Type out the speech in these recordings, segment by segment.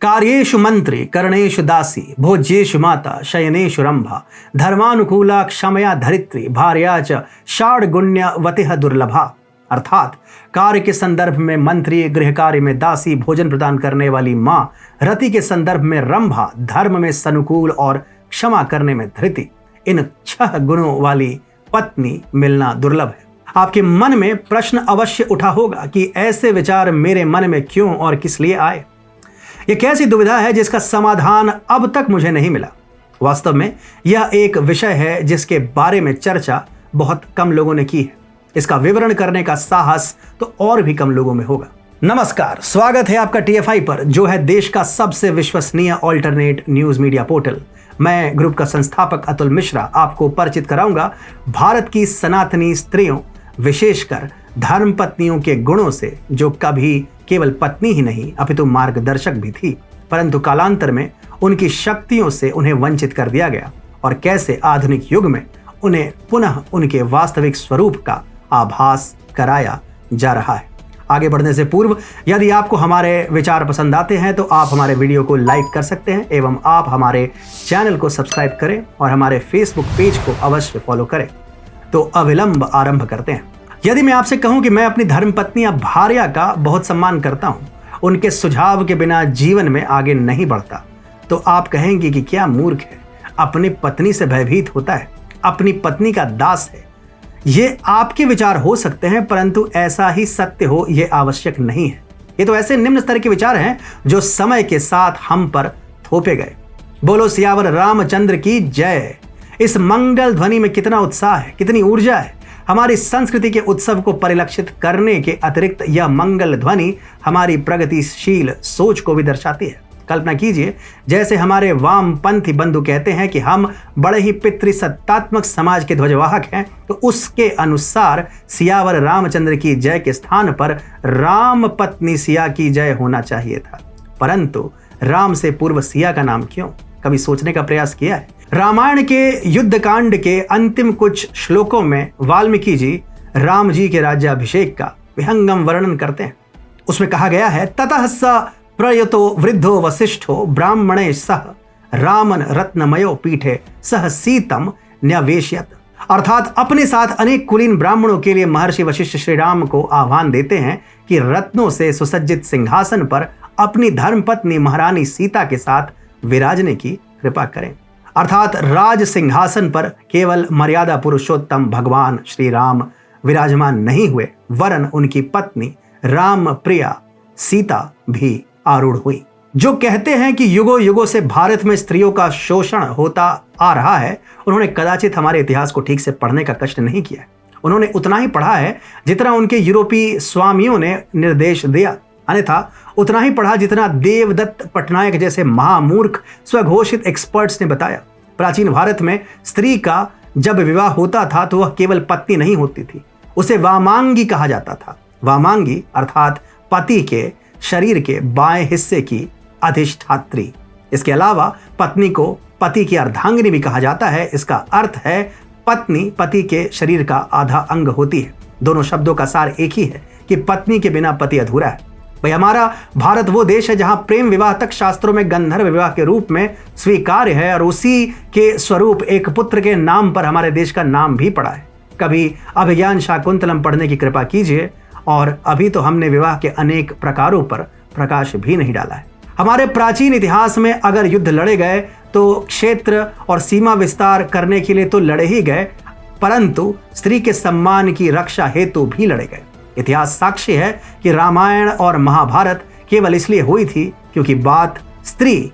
कार्येषु मंत्री करणेषु दासी भोज्येषु माता शयनेषु रंभा धर्मानुकूला क्षमया धरित्री भार्या च षाड्गुण्यवतिः दुर्लभा। अर्थात कार्य के संदर्भ में मंत्री, गृह कार्य में दासी, भोजन प्रदान करने वाली माँ, रति के संदर्भ में रंभा, धर्म में सनुकूल और क्षमा करने में धृति, इन 6 गुणों वाली पत्नी मिलना दुर्लभ है। आपके मन में प्रश्न अवश्य उठा होगा कि ऐसे विचार मेरे मन में क्यों और किस लिए आए। यह कैसी दुविधा है जिसका समाधान अब तक मुझे नहीं मिला। वास्तव में यह एक विषय है जिसके बारे में चर्चा बहुत कम लोगों ने की है। इसका विवरण करने का साहस तो और भी कम लोगों में होगा। नमस्कार, स्वागत है आपका TFI पर, जो है देश का सबसे विश्वसनीय ऑल्टरनेट न्यूज मीडिया पोर्टल। मैं ग्रुप का संस्थापक अतुल मिश्रा आपको परिचित कराऊंगा भारत की सनातनी स्त्रियों, विशेषकर धर्म पत्नियों के गुणों से, जो कभी केवल पत्नी ही नहीं अपितु मार्गदर्शक भी थी, परंतु कालांतर में उनकी शक्तियों से उन्हें वंचित कर दिया गया, और कैसे आधुनिक युग में उन्हें पुनः उनके वास्तविक स्वरूप का आभास कराया जा रहा है। आगे बढ़ने से पूर्व यदि आपको हमारे विचार पसंद आते हैं तो आप हमारे वीडियो को लाइक कर सकते हैं एवं आप हमारे चैनल को सब्सक्राइब करें और हमारे फेसबुक पेज को अवश्य फॉलो करें। तो अविलंब आरंभ करते हैं। यदि मैं आपसे कहूं कि मैं अपनी धर्मपत्नी या भार्या का बहुत सम्मान करता हूं, उनके सुझाव के बिना जीवन में आगे नहीं बढ़ता, तो आप कहेंगे कि क्या मूर्ख है, अपनी पत्नी से भयभीत होता है, अपनी पत्नी का दास है। ये आपके विचार हो सकते हैं, परंतु ऐसा ही सत्य हो ये आवश्यक नहीं है। ये तो ऐसे निम्न स्तर के विचार हैं जो समय के साथ हम पर थोपे गए। बोलो सियावर रामचंद्र की जय। इस मंगल ध्वनि में कितना उत्साह है, कितनी ऊर्जा है। हमारी संस्कृति के उत्सव को परिलक्षित करने के अतिरिक्त यह मंगल ध्वनि हमारी प्रगतिशील सोच को भी दर्शाती है। कल्पना कीजिए, जैसे हमारे वामपंथी बंधु कहते हैं कि हम बड़े ही पितृसत्तात्मक समाज के ध्वजवाहक हैं, तो उसके अनुसार सियावर रामचंद्र की जय के स्थान पर राम पत्नी सिया की जय होना चाहिए था। परंतु राम से पूर्व सिया का नाम क्यों? कभी सोचने का प्रयास किया है? रामायण के युद्धकांड के अंतिम कुछ श्लोकों में वाल्मीकि जी राम जी के राज्याभिषेक का विहंगम वर्णन करते हैं। उसमें कहा गया है, ततः स प्रयतो वृद्धो वसिष्ठो ब्राह्मणे सह रामन रत्नमयो पीठे सह सीतम न्यवेशयत। अर्थात अपने साथ अनेक कुलीन ब्राह्मणों के लिए महर्षि वशिष्ठ श्री राम को आह्वान देते हैं कि रत्नों से सुसज्जित सिंहासन पर अपनी धर्मपत्नी महारानी सीता के साथ विराजने की कृपा करें। अर्थात राज सिंहासन पर केवल मर्यादा पुरुषोत्तम भगवान श्री राम विराजमान नहीं हुए, वरन उनकी पत्नी राम प्रिया सीता भी आरूढ़ हुई। जो कहते हैं कि युगों युगों से भारत में स्त्रियों का शोषण होता आ रहा है, उन्होंने कदाचित हमारे इतिहास को ठीक से पढ़ने का कष्ट नहीं किया है। उन्होंने उतना ही पढ़ा है जितना उनके यूरोपीय स्वामियों ने निर्देश दिया, अन्यथा उतना ही पढ़ा जितना देवदत्त पटनायक जैसे महामूर्ख स्वघोषित एक्सपर्ट्स ने बताया। प्राचीन भारत में स्त्री का जब विवाह होता था तो वह केवल पत्नी नहीं होती थी, उसे वामांगी कहा जाता था। वामांगी अर्थात पति के शरीर के बाएं हिस्से की अधिष्ठात्री। इसके अलावा पत्नी को पति की अर्धांगिनी भी कहा जाता है। इसका अर्थ है पत्नी पति के शरीर का आधा अंग होती है। दोनों शब्दों का सार एक ही है कि पत्नी के बिना पति अधूरा है। भाई, हमारा भारत वो देश है जहां प्रेम विवाह तक शास्त्रों में गंधर्व विवाह के रूप में स्वीकार्य है, और उसी के स्वरूप एक पुत्र के नाम पर हमारे देश का नाम भी पड़ा है। कभी अभिज्ञान शाकुंतलम पढ़ने की कृपा कीजिए, और अभी तो हमने विवाह के अनेक प्रकारों पर प्रकाश भी नहीं डाला है। हमारे प्राचीन इतिहास में अगर युद्ध लड़े गए तो क्षेत्र और सीमा विस्तार करने के लिए तो लड़े ही गए, परंतु स्त्री के सम्मान की रक्षा हेतु भी लड़े गए। इतिहास साक्षी है कि रामायण और महाभारत केवल इसलिए हुई थी क्योंकि बात स्त्री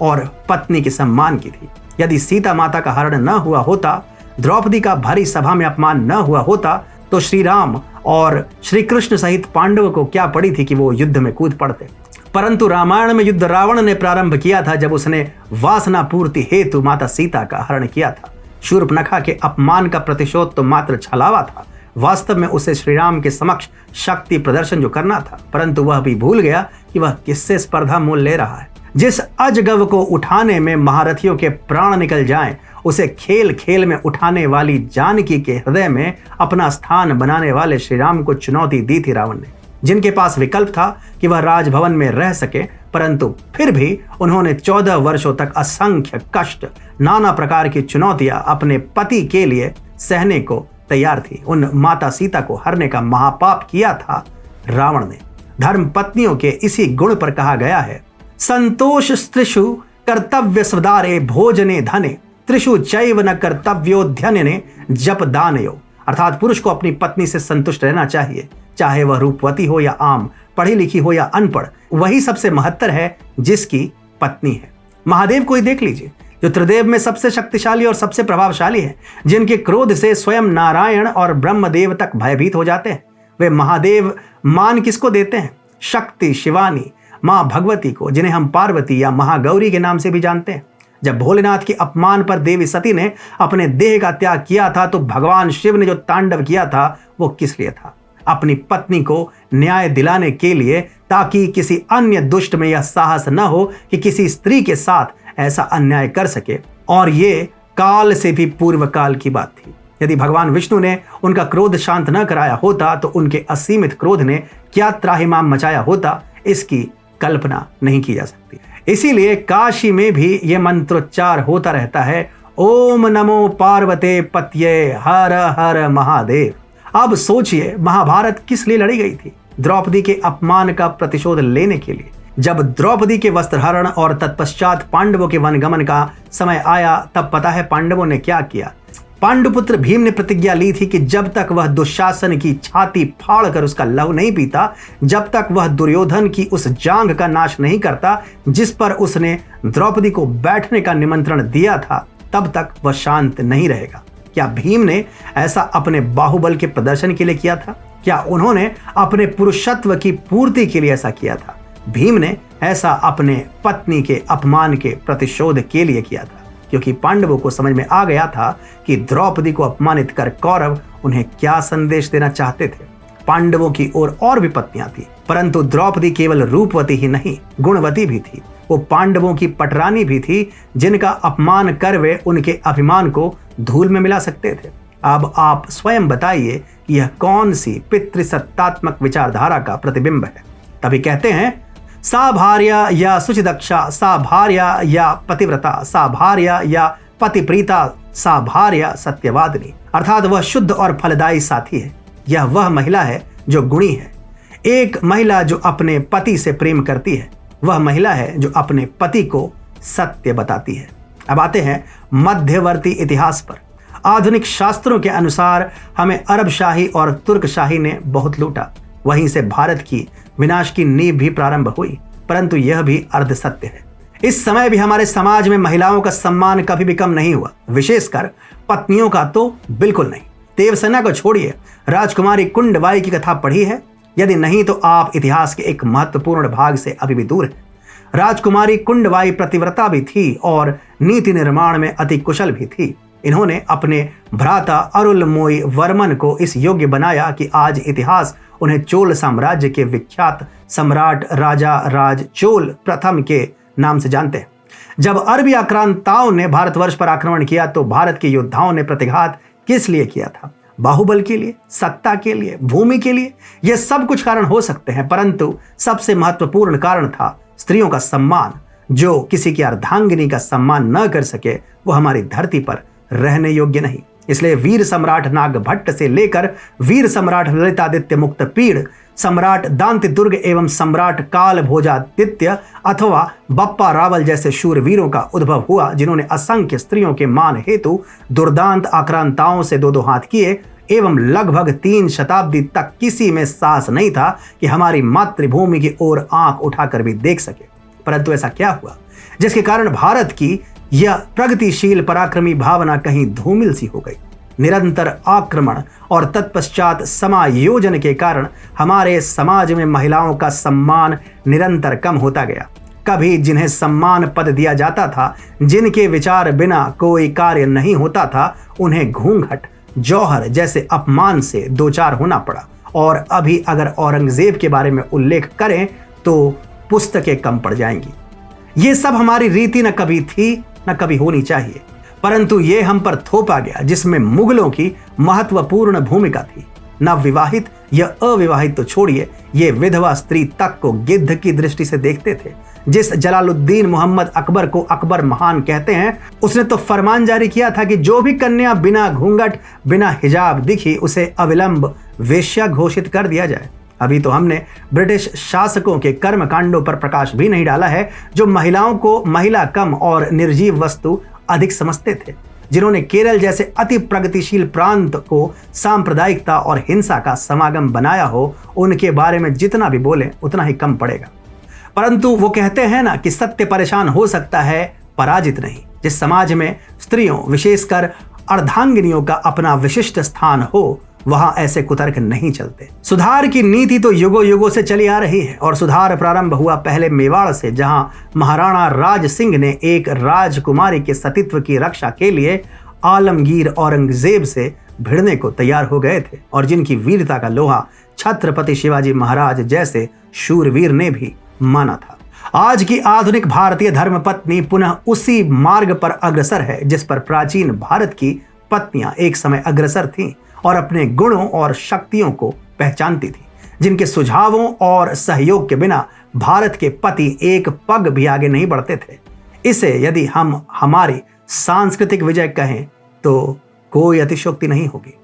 और पत्नी के सम्मान की थी। यदि सीता माता का हरण न हुआ होता, द्रौपदी का भरी सभा में अपमान न हुआ होता, तो श्री राम और श्री कृष्ण सहित पांडवों को क्या पड़ी थी कि वो युद्ध में कूद पड़ते। परंतु रामायण में युद्ध रावण ने प्रारंभ किया था जब उसने वासना पूर्ति हेतु माता सीता का हरण किया था। शूर्पणखा के अपमान का प्रतिशोध तो मात्र छलावा था। वास्तव में उसे श्री राम के समक्ष शक्ति प्रदर्शन जो करना था, परंतु वह भी भूल गया कि वह किससे स्पर्धा मोल ले रहा है। जिस अजगव को उठाने में महारथियों के प्राण निकल जाएं, उसे खेल खेल में उठाने वाली जानकी के हृदय में अपना स्थान बनाने वाले श्री राम को चुनौती दी थी रावण ने। जिनके पास विकल्प था कि वह राजभवन में रह सके, परंतु फिर भी उन्होंने 14 वर्षों तक असंख्य कष्ट, नाना प्रकार की चुनौतियां अपने पति के लिए सहने को तैयार थी। उन माता सीता को हरने का महापाप किया था रावण ने। धर्म पत्नियों के इसी गुण पर कहा गया है, संतोष स्त्रिषु कर्तव्य स्वदारे भोजने धने त्रिषु चैव न कर्तव्योध्यने जप दानयो। अर्थात पुरुष को अपनी पत्नी से संतुष्ट रहना चाहिए, चाहे वह रूपवती हो या आम, पढ़ी लिखी हो या अनपढ़, वही सबसे महत्तर है जिसकी पत्नी है। महादेव को ही देख लीजिए, जो त्रिदेव में सबसे शक्तिशाली और सबसे प्रभावशाली है, जिनके क्रोध से स्वयं नारायण और ब्रह्मदेव तक भयभीत हो जाते हैं। वे महादेव मान किसको देते हैं? शक्ति शिवानी मां भगवती को, जिन्हें हम पार्वती या महागौरी के नाम से भी जानते हैं। जब भोलेनाथ के अपमान पर देवी सती ने अपने देह का त्याग किया था, तो भगवान शिव ने जो तांडव किया था वो किस लिए था? अपनी पत्नी को न्याय दिलाने के लिए, ताकि किसी अन्य दुष्ट में यह साहस न हो कि किसी स्त्री के साथ ऐसा अन्याय कर सके। और ये काल से भी पूर्व काल की बात थी। यदि भगवान विष्णु ने उनका क्रोध शांत न कराया होता, तो उनके असीमित क्रोध ने क्या त्राहिमाम मचाया होता, इसकी कल्पना नहीं की जा सकती। इसीलिए काशी में भी यह मंत्रोच्चार होता रहता है, ओम नमो पार्वते पतये हर हर महादेव। अब सोचिए, महाभारत किस लिए लड़ी गई थी? द्रौपदी के अपमान का प्रतिशोध लेने के लिए। जब द्रौपदी के वस्त्रहरण और तत्पश्चात पांडवों के वनगमन का समय आया, तब पता है पांडवों ने क्या किया? पांडुपुत्र भीम ने प्रतिज्ञा ली थी कि जब तक वह दुशासन की छाती फाड़कर उसका लहू नहीं पीता, जब तक वह दुर्योधन की उस जांघ का नाश नहीं करता जिस पर उसने द्रौपदी को बैठने का निमंत्रण दिया था, तब तक वह शांत नहीं रहेगा। क्या भीम ने ऐसा अपने बाहुबल के प्रदर्शन के लिए किया था? क्या उन्होंने अपने पुरुषत्व की पूर्ति के लिए ऐसा किया था? भीम ने ऐसा अपने पत्नी के अपमान के प्रतिशोध के लिए किया था, क्योंकि पांडवों को समझ में आ गया था कि द्रौपदी को अपमानित कर कौरव उन्हें क्या संदेश देना चाहते थे। पांडवों की और भी पत्नियां थी, परंतु द्रौपदी केवल रूपवती ही नहीं, गुणवती भी थी। वो पांडवों की पटरानी भी थी, जिनका अपमान कर वे उनके अभिमान को धूल में मिला सकते थे। अब आप स्वयं बताइए कि यह कौन सी पितृसत्तात्मक विचारधारा का प्रतिबिंब है? तभी कहते हैं, सा भार्या या शुचिदक्षा, सा भार्या या पतिव्रता, सा भार्या या पतिप्रीता, सा भार्या सत्यवादिनी। अर्थात वह शुद्ध और फलदायी साथी है। यह वह महिला है जो गुणी है। एक महिला जो अपने पति से प्रेम करती है, वह महिला है जो अपने पति को सत्य बताती है। अब आते हैं मध्यवर्ती इतिहास पर। आधुनिक शास्त्रों के अनुसार हमें अरब शाही और तुर्क शाही ने बहुत लूटा। वहीं से भारत की विनाश की नींव भी प्रारंभ हुई, परंतु यह भी अर्ध सत्य है। इस समय भी हमारे समाज में महिलाओं का सम्मान कभी भी कम नहीं हुआ, विशेषकर पत्नियों का तो बिल्कुल नहीं। देवसेना को छोड़िए, राजकुमारी कुंडबाई की कथा पढ़ी है? यदि नहीं तो आप इतिहास के एक महत्वपूर्ण भाग से अभी भी दूर हैं। राजकुमारी कुंडबाई प्रतिव्रता भी थी और नीति निर्माण में अति कुशल भी थी। इन्होंने अपने भ्राता अरुलमोई वर्मन को इस योग्य बनाया कि आज इतिहास उन्हें चोल साम्राज्य के विख्यात सम्राट राजा राज चोल प्रथम के नाम से जानते हैं। जब अरबी आक्रांताओं ने भारतवर्ष पर आक्रमण किया, तो भारत के योद्धाओं ने प्रतिघात किस लिए किया था? बाहुबल के लिए, सत्ता के लिए, भूमि के लिए? यह सब कुछ कारण हो सकते हैं, परंतु सबसे महत्वपूर्ण कारण था स्त्रियों का सम्मान। जो किसी की अर्धांगिनी का सम्मान न कर सके, वो हमारी धरती पर रहने योग्य नहीं। इसलिए वीर सम्राट नागभट्ट से लेकर वीर सम्राट ललितादित्य मुक्तपीड़, सम्राट दांति दुर्ग एवं सम्राट काल भोजादित्य अथवा बप्पा रावल जैसे शूरवीरों का उद्भव हुआ, जिन्होंने असंख्य स्त्रियों के मान हेतु दुर्दांत आक्रांताओं से दो हाथ किए एवं लगभग 3 शताब्दी तक किसी में साहस नहीं था कि हमारी मातृभूमि की ओर आंख उठाकर भी देख सके। परंतु ऐसा क्या हुआ जिसके कारण भारत की यह प्रगतिशील पराक्रमी भावना कहीं धूमिल सी हो गई? निरंतर आक्रमण और तत्पश्चात समायोजन के कारण हमारे समाज में महिलाओं का सम्मान निरंतर कम होता गया। कभी जिन्हें सम्मान पद दिया जाता था, जिनके विचार बिना कोई कार्य नहीं होता था, उन्हें घूंघट, जौहर जैसे अपमान से दो चार होना पड़ा। और अभी अगर औरंगजेब के बारे में उल्लेख करें तो पुस्तकें कम पड़ जाएंगी। ये सब हमारी रीति न कभी थी न कभी होनी चाहिए, परंतु ये हम पर थोपा गया, जिसमें मुगलों की महत्वपूर्ण भूमिका थी। नवविवाहित या अविवाहित तो छोड़िए, ये विधवा स्त्री तक को गिद्ध की दृष्टि से देखते थे। जिस जलालुद्दीन मोहम्मद अकबर को अकबर महान कहते हैं, उसने तो फरमान जारी किया था कि जो भी कन्या बिना घूंघट बिना हिजाब दिखी उसे अविलंब वेश्या घोषित कर दिया जाए। अभी तो हमने ब्रिटिश शासकों के कर्म कांडों पर प्रकाश भी नहीं डाला है, जो महिलाओं को महिला कम और निर्जीव वस्तु अधिक समझते थे, जिन्होंने केरल जैसे अति प्रगतिशील प्रांत को सांप्रदायिकता और हिंसा का समागम बनाया हो। उनके बारे में जितना भी बोले उतना ही कम पड़ेगा। परंतु वो कहते हैं ना कि सत्य परेशान हो सकता है, पराजित नहीं। जिस समाज में स्त्रियों विशेषकर अर्धांगिनियों का अपना विशिष्ट स्थान हो, वहां ऐसे कुतर्क नहीं चलते। सुधार की नीति तो युगों युगों से चली आ रही है और सुधार प्रारंभ हुआ पहले मेवाड़ से, जहां महाराणा राज सिंह ने एक राजकुमारी के सतीत्व की रक्षा के लिए आलमगीर औरंगजेब से भिड़ने को तैयार हो गए थे और जिनकी वीरता का लोहा छत्रपति शिवाजी महाराज जैसे शूरवीर ने भी माना था। आज की आधुनिक भारतीय धर्मपत्नी पुनः उसी मार्ग पर अग्रसर है जिस पर प्राचीन भारत की पत्नियां एक समय अग्रसर थीं और अपने गुणों और शक्तियों को पहचानती थी, जिनके सुझावों और सहयोग के बिना भारत के पति एक पग भी आगे नहीं बढ़ते थे। इसे यदि हम हमारी सांस्कृतिक विजय कहें तो कोई अतिशयोक्ति नहीं होगी।